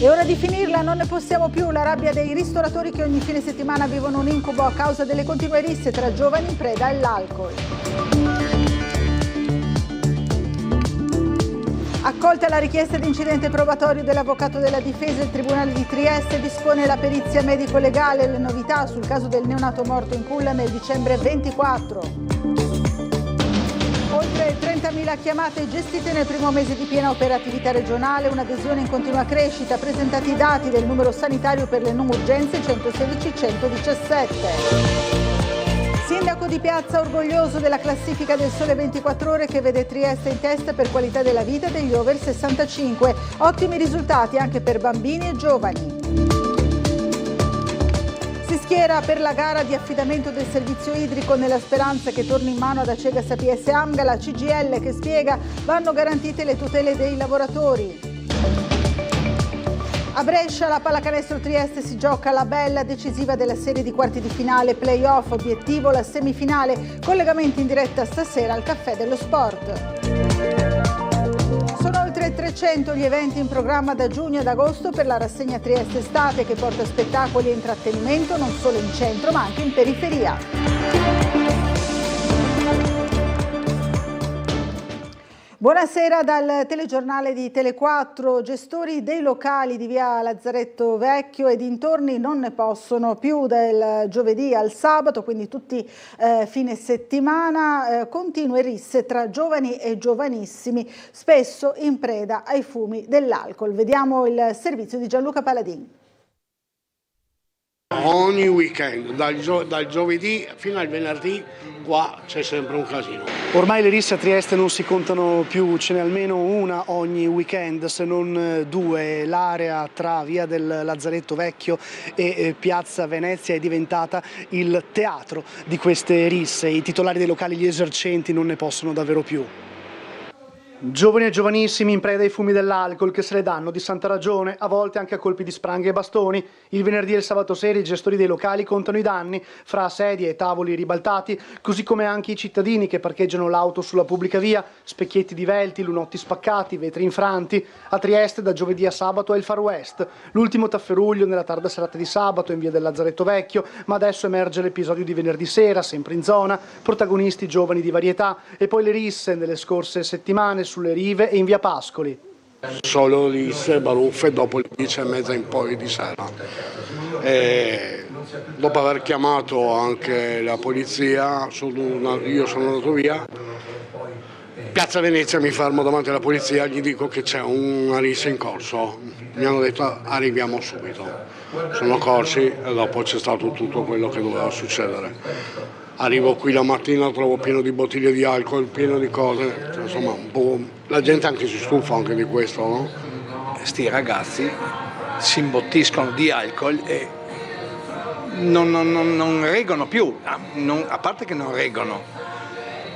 È ora di finirla, non ne possiamo più. La rabbia dei ristoratori che ogni fine settimana vivono un incubo a causa delle continue risse tra giovani in preda all'alcol. Accolta la richiesta di incidente probatorio dell'avvocato della difesa, il Tribunale di Trieste dispone la perizia medico-legale. Le novità sul caso del neonato morto in culla nel dicembre 24. Oltre 30.000 chiamate gestite nel primo mese di piena operatività regionale, un'adesione in continua crescita, presentati i dati del numero sanitario per le non urgenze 116-117. Sindaco di Piazza orgoglioso della classifica del Sole 24 Ore che vede Trieste in testa per qualità della vita degli over 65. Ottimi risultati anche per bambini e giovani. Si schiera per la gara di affidamento del servizio idrico nella speranza che torni in mano ad Acegas APS Amga. La CGIL che spiega vanno garantite le tutele dei lavoratori. A Brescia la pallacanestro Trieste si gioca la bella decisiva della serie di quarti di finale play-off, obiettivo la semifinale, collegamenti in diretta stasera al Caffè dello Sport. Sono oltre 300 gli eventi in programma da giugno ad agosto per la rassegna Trieste Estate che porta spettacoli e intrattenimento non solo in centro ma anche in periferia. Buonasera dal telegiornale di Tele4. Gestori dei locali di via Lazzaretto Vecchio e dintorni non ne possono più dal giovedì al sabato, quindi tutti fine settimana, continue risse tra giovani e giovanissimi, spesso in preda ai fumi dell'alcol. Vediamo il servizio di Gianluca Paladin. Ogni weekend, dal giovedì fino al venerdì, qua c'è sempre un casino. Ormai le risse a Trieste non si contano più, ce n'è almeno una ogni weekend, se non due. L'area tra via del Lazzaretto Vecchio e piazza Venezia è diventata il teatro di queste risse. I titolari dei locali, gli esercenti, non ne possono davvero più. Giovani e giovanissimi in preda ai fumi dell'alcol che se le danno di santa ragione, a volte anche a colpi di spranghe e bastoni. Il venerdì e il sabato sera i gestori dei locali contano i danni fra sedie e tavoli ribaltati, così come anche i cittadini che parcheggiano l'auto sulla pubblica via, specchietti divelti, lunotti spaccati, vetri infranti. A Trieste da giovedì a sabato è il Far West, l'ultimo tafferuglio nella tarda serata di sabato in via del Lazzaretto Vecchio, ma adesso emerge l'episodio di venerdì sera, sempre in zona, protagonisti giovani di varietà e poi le risse nelle scorse settimane sulle rive e in via Pascoli. Solo risse, baruffe dopo le 10:30 in poi di sera. Dopo aver chiamato anche la polizia, io sono andato via. Piazza Venezia mi fermo davanti alla polizia, gli dico che c'è una rissa in corso. Mi hanno detto arriviamo subito. Sono corsi e dopo c'è stato tutto quello che doveva succedere. Arrivo qui la mattina, trovo pieno di bottiglie di alcol, pieno di cose, insomma un po'. La gente anche si stufa anche di questo, no? Sti ragazzi si imbottiscono di alcol e non reggono più, a parte che non reggono.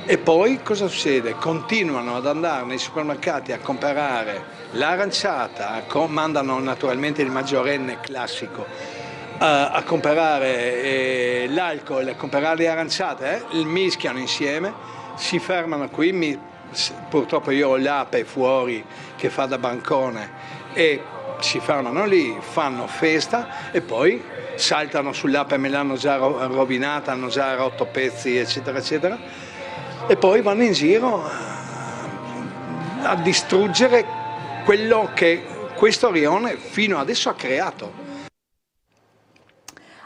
E poi cosa succede? Continuano ad andare nei supermercati a comprare l'aranciata, mandano naturalmente il maggiorenne classico a comprare l'alcol, a comprare le aranciate, mischiano insieme, si fermano qui, purtroppo io ho l'ape fuori che fa da bancone e si fermano lì, fanno festa e poi saltano sull'ape, me l'hanno già rovinata, hanno già rotto pezzi eccetera eccetera e poi vanno in giro a distruggere quello che questo rione fino adesso ha creato.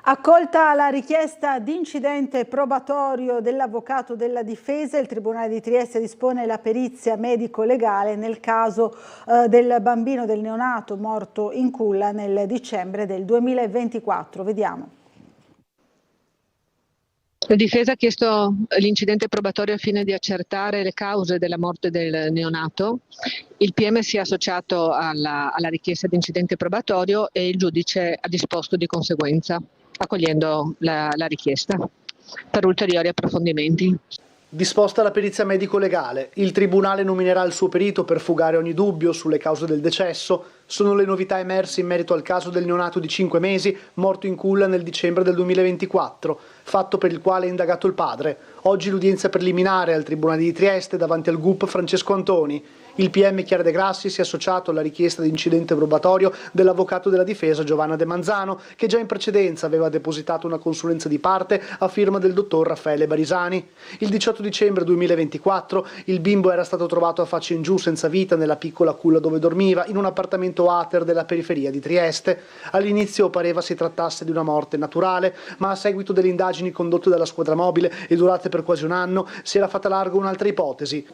Accolta la richiesta di incidente probatorio dell'avvocato della difesa, il Tribunale di Trieste dispone la perizia medico-legale nel caso del bambino, del neonato morto in culla nel dicembre del 2024. Vediamo. La difesa ha chiesto l'incidente probatorio al fine di accertare le cause della morte del neonato. Il PM si è associato alla richiesta di incidente probatorio e il giudice ha disposto di conseguenza, accogliendo la richiesta per ulteriori approfondimenti. Disposta la perizia medico-legale, il Tribunale nominerà il suo perito per fugare ogni dubbio sulle cause del decesso. Sono le novità emerse in merito al caso del neonato di 5 mesi morto in culla nel dicembre del 2024, fatto per il quale è indagato il padre. Oggi l'udienza preliminare al Tribunale di Trieste davanti al GUP Francesco Antoni. Il PM Chiara De Grassi si è associato alla richiesta di incidente probatorio dell'avvocato della difesa Giovanna De Manzano, che già in precedenza aveva depositato una consulenza di parte a firma del dottor Raffaele Barisani. Il 18 dicembre 2024 il bimbo era stato trovato a faccia in giù senza vita nella piccola culla dove dormiva, in un appartamento Ater della periferia di Trieste. All'inizio pareva si trattasse di una morte naturale, ma a seguito delle indagini condotte dalla squadra mobile e durate per quasi un anno si era fatta largo un'altra ipotesi.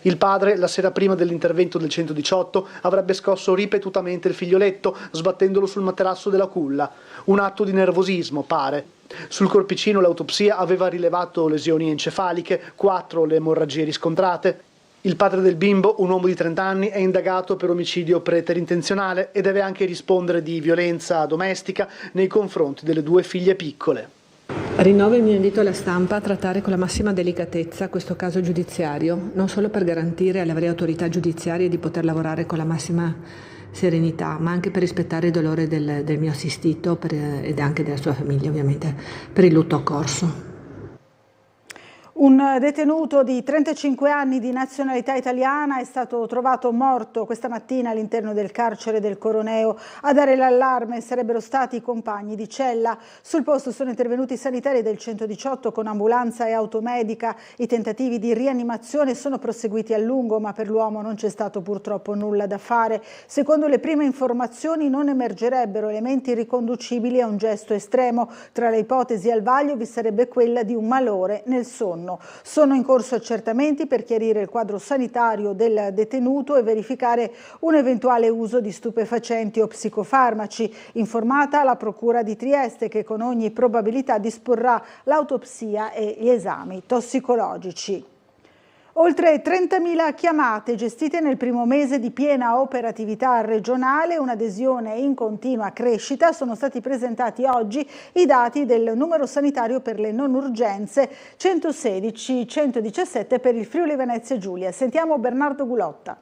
Il padre, la sera prima dell'intervento del 118, avrebbe scosso ripetutamente il figlioletto, sbattendolo sul materasso della culla. Un atto di nervosismo, pare. Sul corpicino l'autopsia aveva rilevato lesioni encefaliche, 4 le emorragie riscontrate. Il padre del bimbo, un uomo di 30 anni, è indagato per omicidio preterintenzionale e deve anche rispondere di violenza domestica nei confronti delle 2 figlie piccole. Rinnovo il mio invito alla stampa a trattare con la massima delicatezza questo caso giudiziario, non solo per garantire alle varie autorità giudiziarie di poter lavorare con la massima serenità, ma anche per rispettare il dolore del mio assistito ed anche della sua famiglia, ovviamente, per il lutto occorso. Un detenuto di 35 anni di nazionalità italiana è stato trovato morto questa mattina all'interno del carcere del Coroneo. A dare l'allarme sarebbero stati i compagni di cella. Sul posto sono intervenuti i sanitari del 118 con ambulanza e automedica. I tentativi di rianimazione sono proseguiti a lungo, ma per l'uomo non c'è stato purtroppo nulla da fare. Secondo le prime informazioni non emergerebbero elementi riconducibili a un gesto estremo. Tra le ipotesi al vaglio vi sarebbe quella di un malore nel sonno. Sono in corso accertamenti per chiarire il quadro sanitario del detenuto e verificare un eventuale uso di stupefacenti o psicofarmaci. Informata la Procura di Trieste, che con ogni probabilità disporrà l'autopsia e gli esami tossicologici. Oltre 30.000 chiamate gestite nel primo mese di piena operatività regionale, un'adesione in continua crescita. Sono stati presentati oggi i dati del numero sanitario per le non urgenze, 116-117 per il Friuli Venezia Giulia. Sentiamo Bernardo Gulotta.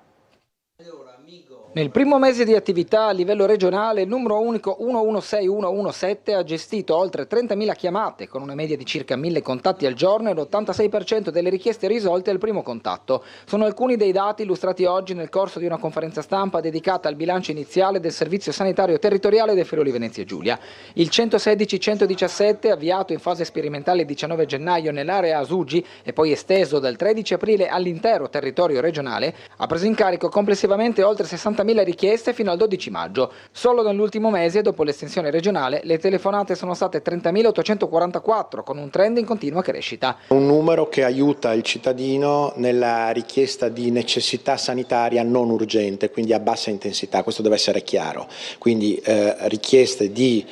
Nel primo mese di attività a livello regionale il numero unico 116117 ha gestito oltre 30.000 chiamate con una media di circa 1.000 contatti al giorno e l'86% delle richieste risolte al primo contatto. Sono alcuni dei dati illustrati oggi nel corso di una conferenza stampa dedicata al bilancio iniziale del Servizio Sanitario Territoriale del Friuli Venezia Giulia. Il 116-117, avviato in fase sperimentale il 19 gennaio nell'area Asugi e poi esteso dal 13 aprile all'intero territorio regionale, ha preso in carico complessivamente oltre 60.000 richieste fino al 12 maggio. Solo nell'ultimo mese, dopo l'estensione regionale, le telefonate sono state 30.844, con un trend in continua crescita. Un numero che aiuta il cittadino nella richiesta di necessità sanitaria non urgente, quindi a bassa intensità, questo deve essere chiaro. Quindi richieste di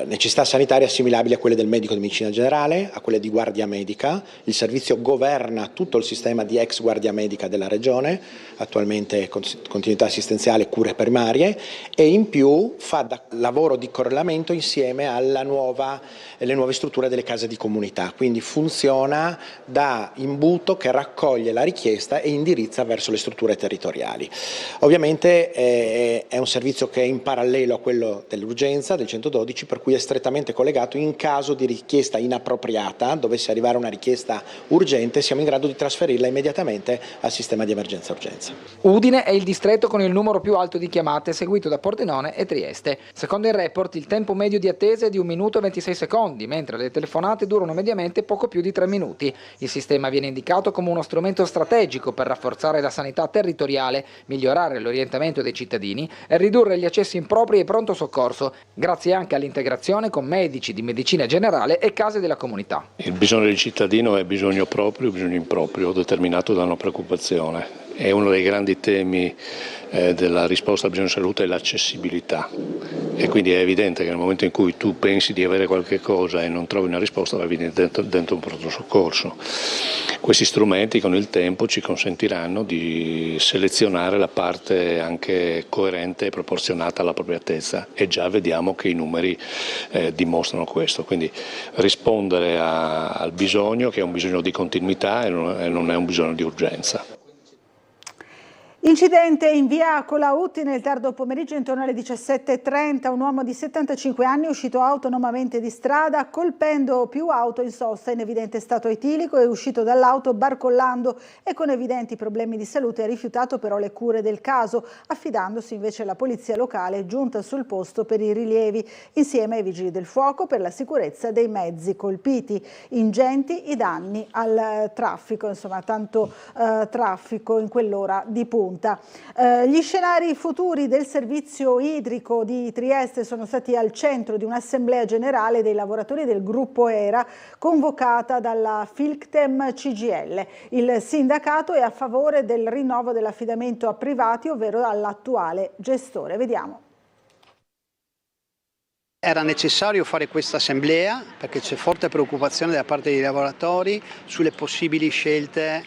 necessità sanitaria assimilabili a quelle del medico di medicina generale, a quelle di guardia medica. Il servizio governa tutto il sistema di ex guardia medica della regione, attualmente continuità assistenziale, cure primarie, e in più fa da lavoro di correlamento insieme alle nuove strutture delle case di comunità, quindi funziona da imbuto che raccoglie la richiesta e indirizza verso le strutture territoriali. Ovviamente è un servizio che è in parallelo a quello dell'urgenza del 112, per cui è strettamente collegato. In caso di richiesta inappropriata, dovesse arrivare una richiesta urgente, siamo in grado di trasferirla immediatamente al sistema di emergenza-urgenza. Udine è il distretto con il numero più alto di chiamate, seguito da Pordenone e Trieste. Secondo il report, il tempo medio di attesa è di 1 minuto e 26 secondi, mentre le telefonate durano mediamente poco più di 3 minuti. Il sistema viene indicato come uno strumento strategico per rafforzare la sanità territoriale, migliorare l'orientamento dei cittadini e ridurre gli accessi impropri e pronto soccorso, grazie anche all'integrazione con medici di medicina generale e case della comunità. Il bisogno del cittadino è bisogno proprio, bisogno improprio, determinato da una preoccupazione. È uno dei grandi temi della risposta al bisogno di salute è l'accessibilità, e quindi è evidente che nel momento in cui tu pensi di avere qualche cosa e non trovi una risposta, vai dentro un pronto soccorso. Questi strumenti con il tempo ci consentiranno di selezionare la parte anche coerente e proporzionata all'appropriatezza, e già vediamo che i numeri dimostrano questo, quindi rispondere al bisogno, che è un bisogno di continuità e non è un bisogno di urgenza. Incidente in via Acola Utti nel tardo pomeriggio intorno alle 17:30. Un uomo di 75 anni è uscito autonomamente di strada colpendo più auto in sosta in evidente stato etilico, è uscito dall'auto barcollando e con evidenti problemi di salute. Ha rifiutato però le cure del caso, affidandosi invece alla polizia locale giunta sul posto per i rilievi insieme ai vigili del fuoco per la sicurezza dei mezzi colpiti. Ingenti i danni al traffico, insomma tanto traffico in quell'ora di punta. Gli scenari futuri del servizio idrico di Trieste sono stati al centro di un'assemblea generale dei lavoratori del gruppo ERA convocata dalla Filctem CGIL. Il sindacato è a favore del rinnovo dell'affidamento a privati, ovvero all'attuale gestore. Vediamo. Era necessario fare questa assemblea perché c'è forte preoccupazione da parte dei lavoratori sulle possibili scelte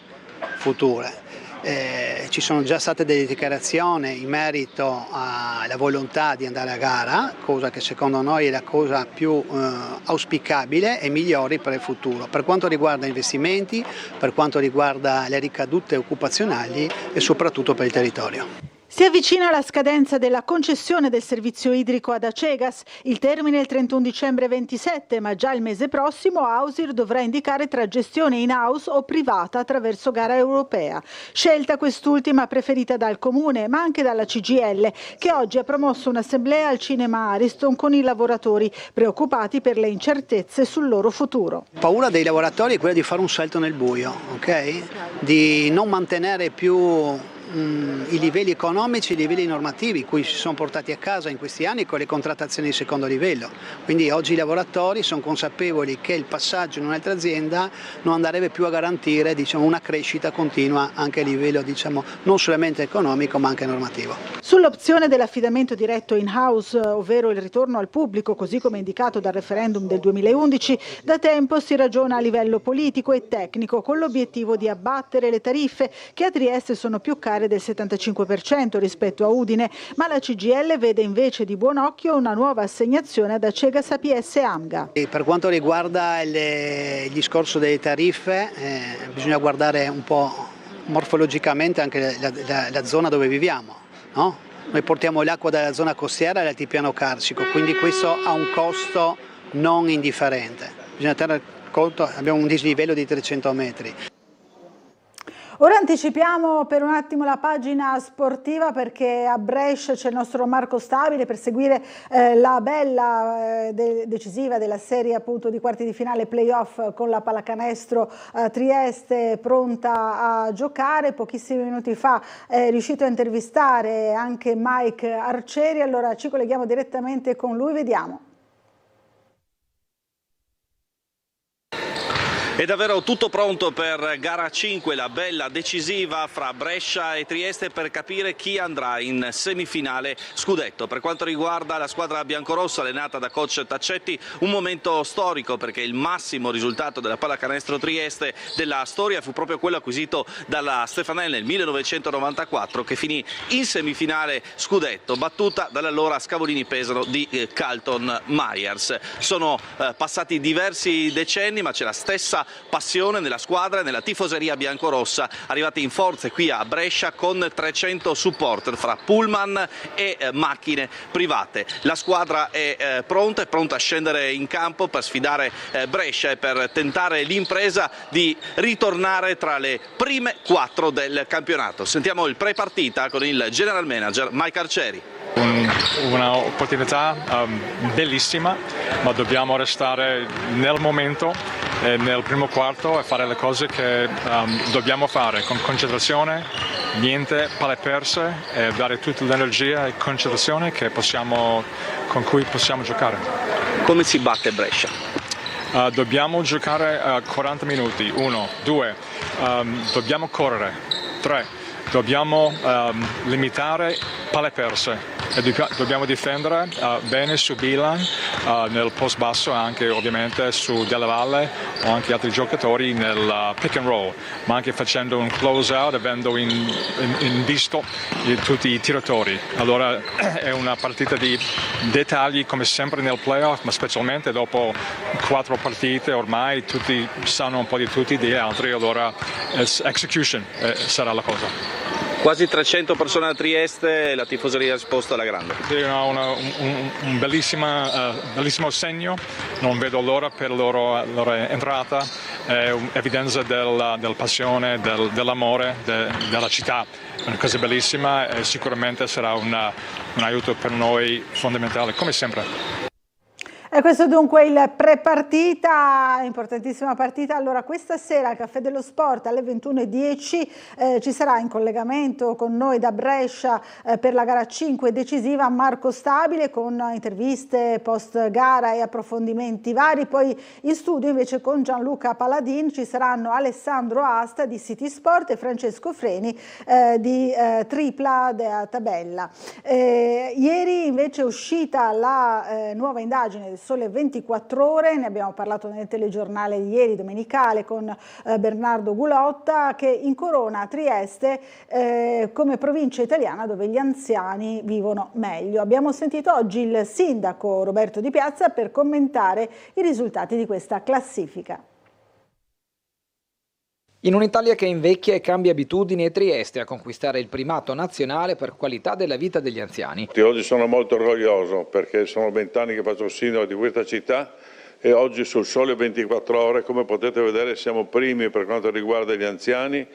future. Ci sono già state delle dichiarazioni in merito alla volontà di andare a gara, cosa che secondo noi è la cosa più auspicabile e migliore per il futuro, per quanto riguarda investimenti, per quanto riguarda le ricadute occupazionali e soprattutto per il territorio. Si avvicina la scadenza della concessione del servizio idrico ad Acegas. Il termine è il 31 dicembre 27, ma già il mese prossimo Ausir dovrà indicare tra gestione in-house o privata attraverso gara europea. Scelta quest'ultima preferita dal Comune, ma anche dalla CGIL, che oggi ha promosso un'assemblea al Cinema Ariston con i lavoratori preoccupati per le incertezze sul loro futuro. Paura dei lavoratori è quella di fare un salto nel buio, ok? Di non mantenere più i livelli economici, i livelli normativi cui si sono portati a casa in questi anni con le contrattazioni di secondo livello. Quindi oggi i lavoratori sono consapevoli che il passaggio in un'altra azienda non andrebbe più a garantire una crescita continua anche a livello non solamente economico ma anche normativo. Sull'opzione dell'affidamento diretto in-house, ovvero il ritorno al pubblico, così come indicato dal referendum del 2011, da tempo si ragiona a livello politico e tecnico con l'obiettivo di abbattere le tariffe che a Trieste sono più care del 75% rispetto a Udine, ma la CGIL vede invece di buon occhio una nuova assegnazione ad Acegas APS Amga. E per quanto riguarda il discorso delle tariffe, bisogna guardare un po' morfologicamente anche la zona dove viviamo, no? Noi portiamo l'acqua dalla zona costiera all'altipiano carsico, quindi questo ha un costo non indifferente. Bisogna tenere conto, abbiamo un dislivello di 300 metri. Ora anticipiamo per un attimo la pagina sportiva perché a Brescia c'è il nostro Marco Stabile per seguire la bella decisiva della serie appunto di quarti di finale playoff con la pallacanestro Trieste pronta a giocare. Pochissimi minuti fa è riuscito a intervistare anche Mike Arcieri, allora ci colleghiamo direttamente con lui, vediamo. È davvero tutto pronto per gara 5, la bella decisiva fra Brescia e Trieste per capire chi andrà in semifinale scudetto. Per quanto riguarda la squadra biancorossa allenata da coach Taccetti, un momento storico perché il massimo risultato della pallacanestro Trieste della storia fu proprio quello acquisito dalla Stefanel nel 1994 che finì in semifinale scudetto, battuta dall'allora Scavolini Pesaro di Carlton Myers. Sono passati diversi decenni ma c'è la stessa passione nella squadra e nella tifoseria biancorossa, arrivati in forze qui a Brescia con 300 supporter fra pullman e macchine private. La squadra è pronta a scendere in campo per sfidare Brescia e per tentare l'impresa di ritornare tra le prime 4 del campionato. Sentiamo il pre-partita con il general manager Mike Arcieri. Un'opportunità bellissima, ma dobbiamo restare nel momento, nel primo quarto e fare le cose che dobbiamo fare con concentrazione, niente palle perse e dare tutta l'energia e concentrazione con cui possiamo giocare. Come si batte Brescia? Dobbiamo giocare 40 minuti, 1, 2, dobbiamo correre, 3, dobbiamo limitare palle perse. E dobbiamo difendere bene su Bilan, nel post basso e anche ovviamente su Della Valle o anche altri giocatori nel pick and roll, ma anche facendo un close out, avendo in visto tutti i tiratori. Allora è una partita di dettagli come sempre nel playoff, ma specialmente dopo 4 partite ormai tutti sanno un po' di tutti, di altri, allora execution sarà la cosa. Quasi 300 persone a Trieste, la tifoseria ha risposto alla grande. Sì, un bellissimo segno, non vedo l'ora per la loro entrata, è un'evidenza del passione, dell'amore della città, una cosa bellissima e sicuramente sarà un aiuto per noi fondamentale, come sempre. E questo dunque il pre-partita, importantissima partita. Allora questa sera al Caffè dello Sport alle 21:10 ci sarà in collegamento con noi da Brescia per la gara 5 decisiva Marco Stabile con interviste post gara e approfondimenti vari. Poi in studio invece con Gianluca Paladin ci saranno Alessandro Asta di City Sport e Francesco Freni di Tripla della Tabella. Ieri invece è uscita la nuova indagine del Sole 24 Ore, ne abbiamo parlato nel telegiornale di ieri domenicale con Bernardo Gulotta, che incorona Trieste come provincia italiana dove gli anziani vivono meglio. Abbiamo sentito oggi il sindaco Roberto Di Piazza per commentare i risultati di questa classifica. In un'Italia che invecchia e cambia abitudini, è Trieste a conquistare il primato nazionale per qualità della vita degli anziani. Oggi sono molto orgoglioso perché sono 20 anni che faccio il sindaco di questa città e oggi sul Sole 24 Ore, come potete vedere, siamo primi per quanto riguarda gli anziani,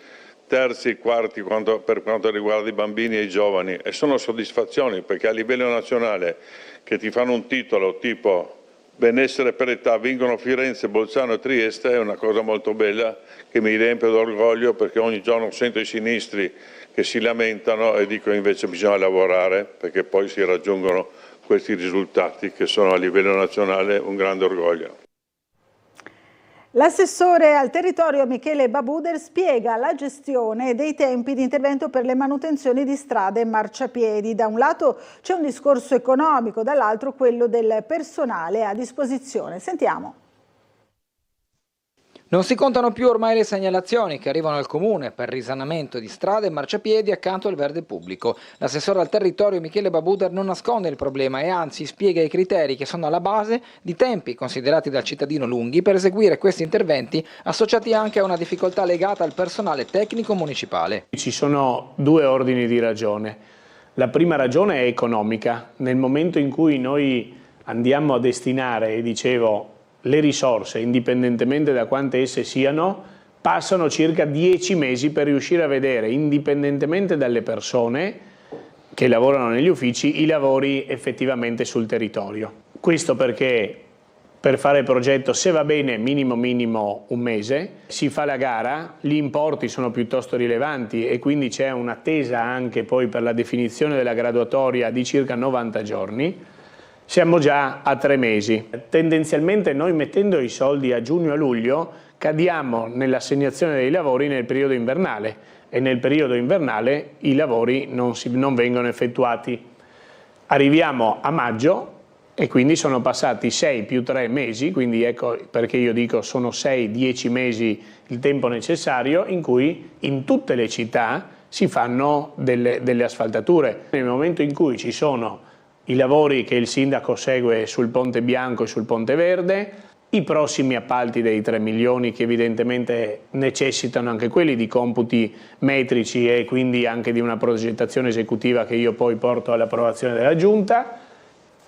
terzi, quarti per quanto riguarda i bambini e i giovani, e sono soddisfazioni perché a livello nazionale che ti fanno un titolo tipo benessere per età, vincono Firenze, Bolzano e Trieste, è una cosa molto bella che mi riempie d'orgoglio, perché ogni giorno sento i sinistri che si lamentano e dico invece bisogna lavorare perché poi si raggiungono questi risultati che sono a livello nazionale un grande orgoglio. L'assessore al territorio Michele Babuder spiega la gestione dei tempi di intervento per le manutenzioni di strade e marciapiedi. Da un lato c'è un discorso economico, dall'altro quello del personale a disposizione. Sentiamo. Non si contano più ormai le segnalazioni che arrivano al comune per risanamento di strade e marciapiedi accanto al verde pubblico. L'assessore al territorio Michele Babuder non nasconde il problema e anzi spiega i criteri che sono alla base di tempi considerati dal cittadino lunghi per eseguire questi interventi, associati anche a una difficoltà legata al personale tecnico municipale. Ci sono due ordini di ragione. La prima ragione è economica. Nel momento in cui noi andiamo a destinare, dicevo, le risorse, indipendentemente da quante esse siano, passano circa 10 mesi per riuscire a vedere, indipendentemente dalle persone che lavorano negli uffici, i lavori effettivamente sul territorio. Questo perché per fare il progetto, se va bene, minimo un mese, si fa la gara, gli importi sono piuttosto rilevanti e quindi c'è un'attesa anche poi per la definizione della graduatoria di circa 90 giorni. Siamo già a 3 mesi. Tendenzialmente noi mettendo i soldi a giugno e a luglio cadiamo nell'assegnazione dei lavori nel periodo invernale e nel periodo invernale i lavori non vengono effettuati. Arriviamo a maggio e quindi sono passati 6 più 3 mesi, quindi ecco perché io dico sono 6-10 mesi il tempo necessario in cui in tutte le città si fanno delle asfaltature. Nel momento in cui ci sono i lavori che il sindaco segue sul Ponte Bianco e sul Ponte Verde, i prossimi appalti dei 3 milioni che evidentemente necessitano anche quelli di computi metrici e quindi anche di una progettazione esecutiva che io poi porto all'approvazione della Giunta,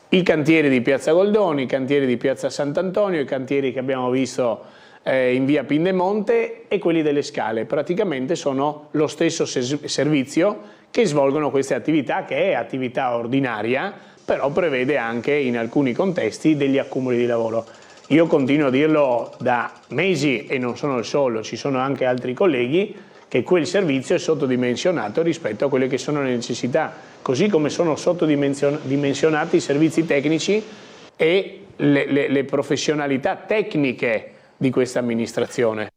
i cantieri di Piazza Goldoni, i cantieri di Piazza Sant'Antonio, i cantieri che abbiamo visto in via Pindemonte e quelli delle scale. Praticamente sono lo stesso servizio che svolgono queste attività, che è attività ordinaria, però prevede anche in alcuni contesti degli accumuli di lavoro. Io continuo a dirlo da mesi e non sono il solo, ci sono anche altri colleghi, che quel servizio è sottodimensionato rispetto a quelle che sono le necessità, così come sono sottodimensionati i servizi tecnici e le professionalità tecniche di questa amministrazione.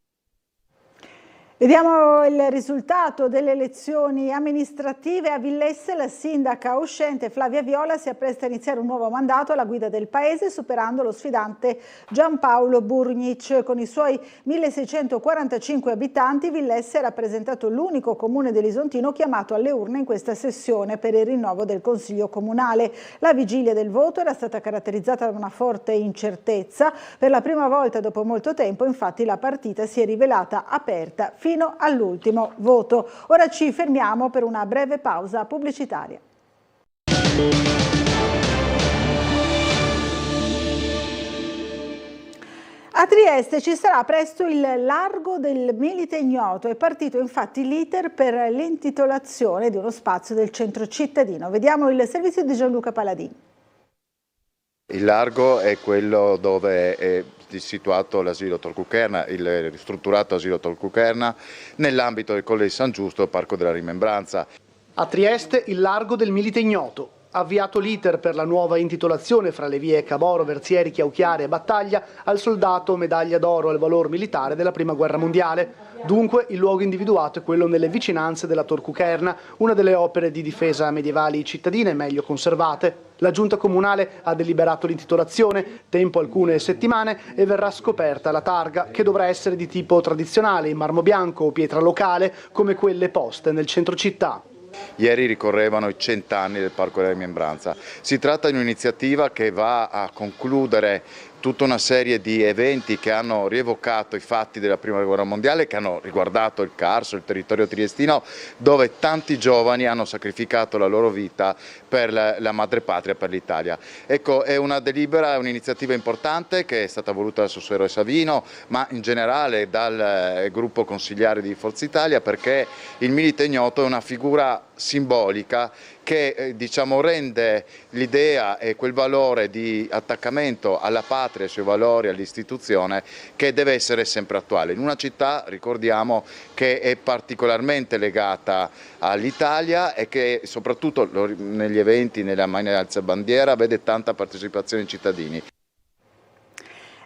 Vediamo il risultato delle elezioni amministrative a Villesse. La sindaca uscente Flavia Viola si appresta a iniziare un nuovo mandato alla guida del paese, superando lo sfidante Giampaolo Burnic. Con i suoi 1645 abitanti, Villesse è rappresentato l'unico comune dell'Isontino chiamato alle urne in questa sessione per il rinnovo del Consiglio Comunale. La vigilia del voto era stata caratterizzata da una forte incertezza. Per la prima volta dopo molto tempo, infatti, la partita si è rivelata aperta fino fino all'ultimo voto. Ora ci fermiamo per una breve pausa pubblicitaria. A Trieste ci sarà presto il Largo del Milite Ignoto. È partito infatti l'iter per l'intitolazione di uno spazio del centro cittadino. Vediamo il servizio di Gianluca Paladini. Il largo è quello dove è situato l'asilo Tolcucherna, il ristrutturato asilo Tolcucherna, nell'ambito del Colle di San Giusto, Parco della Rimembranza. A Trieste il Largo del Milite Ignoto. Avviato l'iter per la nuova intitolazione fra le vie Caboro, Verzieri, Chiauchiare e Battaglia al soldato medaglia d'oro al valor militare della Prima Guerra Mondiale. Dunque il luogo individuato è quello nelle vicinanze della Tor Cucherna, una delle opere di difesa medievali cittadine meglio conservate. La giunta comunale ha deliberato l'intitolazione, tempo alcune settimane, e verrà scoperta la targa, che dovrà essere di tipo tradizionale, in marmo bianco o pietra locale, come quelle poste nel centro città. Ieri ricorrevano i 100 anni del Parco della Rimembranza. Si tratta di un'iniziativa che va a concludere tutta una serie di eventi che hanno rievocato i fatti della Prima Guerra Mondiale, che hanno riguardato il Carso, il territorio triestino, dove tanti giovani hanno sacrificato la loro vita per la madrepatria, per l'Italia. Ecco, è una delibera, è un'iniziativa importante che è stata voluta dal Sossuero Savino, ma in generale dal gruppo consigliare di Forza Italia, perché il Milite Ignoto è una figura simbolica che rende l'idea e quel valore di attaccamento alla patria, ai suoi valori, all'istituzione, che deve essere sempre attuale. In una città, ricordiamo, che è particolarmente legata all'Italia e che soprattutto negli eventi, nella Magna Alzabandiera, vede tanta partecipazione dei cittadini.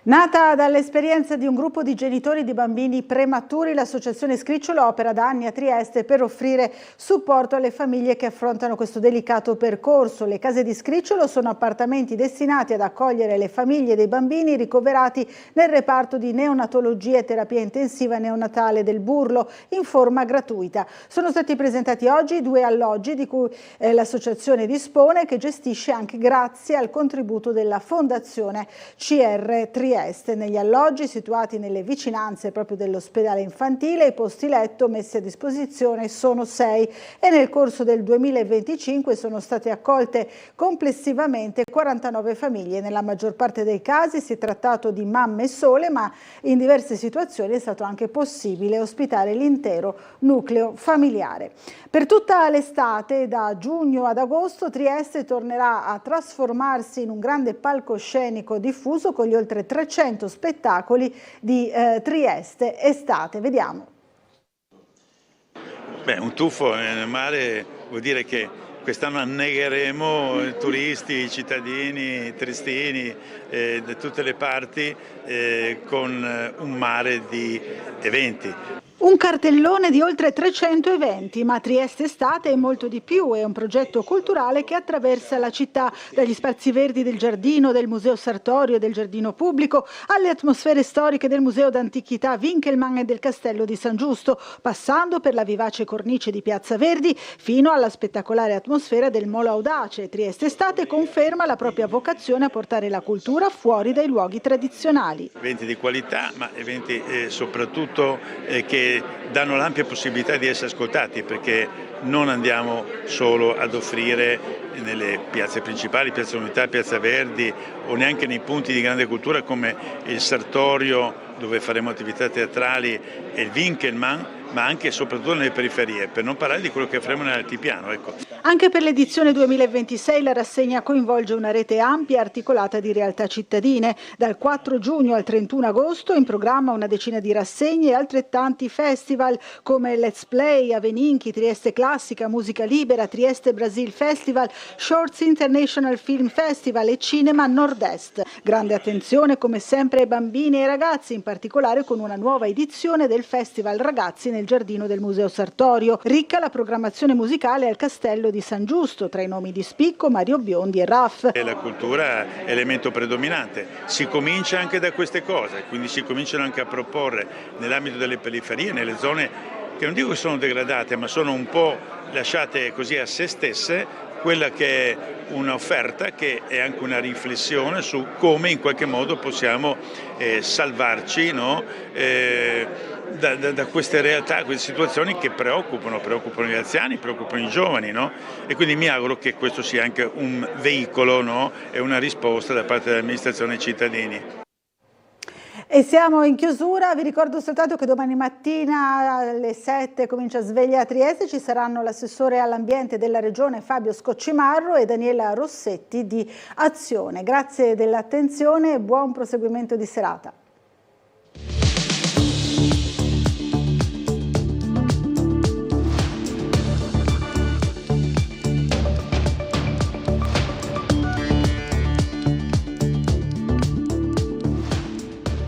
Nata dall'esperienza di un gruppo di genitori di bambini prematuri, l'associazione Scricciolo opera da anni a Trieste per offrire supporto alle famiglie che affrontano questo delicato percorso. Le case di Scricciolo sono appartamenti destinati ad accogliere le famiglie dei bambini ricoverati nel reparto di neonatologia e terapia intensiva neonatale del Burlo in forma gratuita. Sono stati presentati oggi 2 alloggi di cui l'associazione dispone, che gestisce anche grazie al contributo della Fondazione CR Trieste. Negli alloggi situati nelle vicinanze proprio dell'ospedale infantile, i posti letto messi a disposizione sono 6 e nel corso del 2025 sono state accolte complessivamente 49 famiglie. Nella maggior parte dei casi si è trattato di mamme sole, ma in diverse situazioni è stato anche possibile ospitare l'intero nucleo familiare. Per tutta l'estate, da giugno ad agosto, Trieste tornerà a trasformarsi in un grande palcoscenico diffuso con gli oltre 300 spettacoli di Trieste Estate. Vediamo. Un tuffo nel mare vuol dire che quest'anno annegheremo turisti, cittadini, triestini da tutte le parti con un mare di eventi. Un cartellone di oltre 300 eventi, ma Trieste Estate è molto di più, è un progetto culturale che attraversa la città, dagli spazi verdi del giardino, del Museo Sartorio e del giardino pubblico, alle atmosfere storiche del Museo d'Antichità Winkelmann e del Castello di San Giusto, passando per la vivace cornice di Piazza Verdi, fino alla spettacolare atmosfera del Molo Audace. Trieste Estate conferma la propria vocazione a portare la cultura fuori dai luoghi tradizionali. Eventi di qualità, ma eventi soprattutto che danno l'ampia possibilità di essere ascoltati, perché non andiamo solo ad offrire nelle piazze principali, Piazza Unità, Piazza Verdi o neanche nei punti di grande cultura come il Sartorio, dove faremo attività teatrali, e il Winkelmann, ma anche e soprattutto nelle periferie, per non parlare di quello che faremo nell'altipiano. Ecco. Anche per l'edizione 2026 la rassegna coinvolge una rete ampia e articolata di realtà cittadine. Dal 4 giugno al 31 agosto in programma una decina di rassegne e altrettanti festival come Let's Play, Aveninchi, Trieste Classica, Musica Libera, Trieste Brasil Festival, Shorts International Film Festival e Cinema Nord-Est. Grande attenzione come sempre ai bambini e ai ragazzi, in particolare con una nuova edizione del Festival Ragazzi nel giardino del Museo Sartorio. Ricca la programmazione musicale al Castello di San Giusto, tra i nomi di spicco Mario Biondi e Raff. La cultura è elemento predominante, si comincia anche da queste cose, quindi si cominciano anche a proporre nell'ambito delle periferie, nelle zone che non dico che sono degradate, ma sono un po' lasciate così a se stesse, quella che è un'offerta che è anche una riflessione su come in qualche modo possiamo salvarci, no? Da queste realtà, queste situazioni che preoccupano gli anziani, preoccupano i giovani, no? E quindi mi auguro che questo sia anche un veicolo, no? E una risposta da parte dell'amministrazione ai cittadini. E siamo in chiusura, vi ricordo soltanto che domani mattina alle 7 comincia Sveglia a Trieste, ci saranno l'assessore all'ambiente della regione Fabio Scoccimarro e Daniela Rossetti di Azione. Grazie dell'attenzione e buon proseguimento di serata.